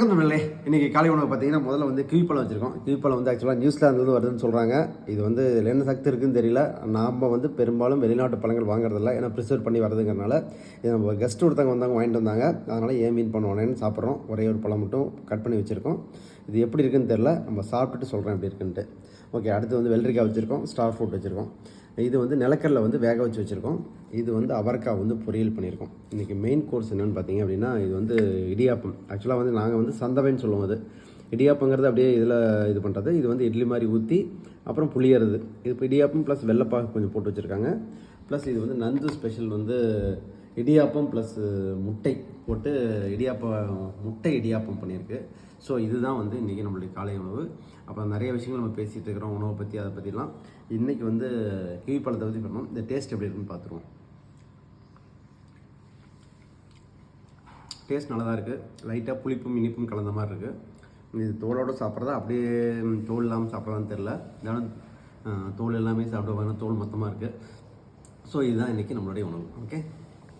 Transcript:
நண்பர்களே, இன்றைக்கி காலை உணவு பார்த்தீங்கன்னா முதல்ல வந்து கிவிப்பழம் வச்சுருக்கோம். கிவிப்பழம் வந்து ஆக்சுவலாக நியூசிலாந்து வருதுன்னு சொல்கிறாங்க. இது வந்து இதில் என்ன சக்தி இருக்குதுன்னு தெரியல. நாம் வந்து பெரும்பாலும் வெளிநாட்டு பழங்கள் வாங்குறதில்ல, ஏன்னா ப்ரிசர்வ் பண்ணி வரதுங்கிறனால. இது நம்ம கெஸ்ட் ஒருத்தவங்க வந்தாங்க, வாங்கிட்டு வந்தாங்க. அதனால் ஏன் மீன் பண்ணுவோன்னு சாப்பிட்றோம். ஒரே ஒரு பழம் மட்டும் கட் பண்ணி வச்சுருக்கோம். இது எப்படி இருக்குதுன்னு தெரில, நம்ம சாப்பிட்டுட்டு சொல்கிறேன் எப்படி இருக்குன்ட்டு. ஓகே, அடுத்து வந்து வெள்ளரிக்காய் வச்சுருக்கோம், ஸ்டார் ஃப்ரூட் வச்சுருக்கோம். இது வந்து நிலக்கடலை வந்து வேக வச்சு வச்சுருக்கோம். இது வந்து அவரைக்காய் வந்து பொரியல் பண்ணியிருக்கோம். இன்றைக்கி மெயின் கோர்ஸ் என்னென்னு பார்த்தீங்க அப்படின்னா, இது வந்து இடியாப்பம். ஆக்சுவலாக வந்து நாங்கள் வந்து சந்தவைன்னு சொல்லுவோம். அது இடியாப்பங்கிறது அப்படியே இதில் இது பண்ணுறது. இது வந்து இட்லி மாதிரி ஊற்றி அப்புறம் புளியறது. இது இப்போ இடியாப்பம் ப்ளஸ் வெள்ளைப்பாகு கொஞ்சம் போட்டு வச்சுருக்காங்க. ப்ளஸ் இது வந்து நந்து ஸ்பெஷல் வந்து இடியாப்பம் ப்ளஸ் முட்டை போட்டு முட்டை இடியாப்பம் பண்ணியிருக்கு. ஸோ இதுதான் வந்து இன்றைக்கி நம்மளுடைய காலை உணவு. அப்புறம் நிறைய விஷயங்கள் நம்ம பேசிகிட்டு இருக்கிறோம், உணவை பற்றி, அதை பற்றிலாம். இன்றைக்கி வந்து கிவி பழத்தை பற்றி பண்ணோம். இந்த டேஸ்ட் எப்படி இருக்குன்னு பார்த்துருவோம். டேஸ்ட் நல்லா தான் இருக்குது. லைட்டாக புளிப்பும் இனிப்பும் கலந்த மாதிரி இருக்குது. இது தோலோடு சாப்பிட்றதா அப்படியே தோல் இல்லாமல் சாப்பிட்றதான்னு தெரில. இருந்தாலும் தோல் எல்லாமே சாப்பிடுவாங்க, தோல் மொத்தமாக இருக்குது. ஸோ இதுதான் இன்றைக்கி நம்மளுடைய உணவு. ஓகே.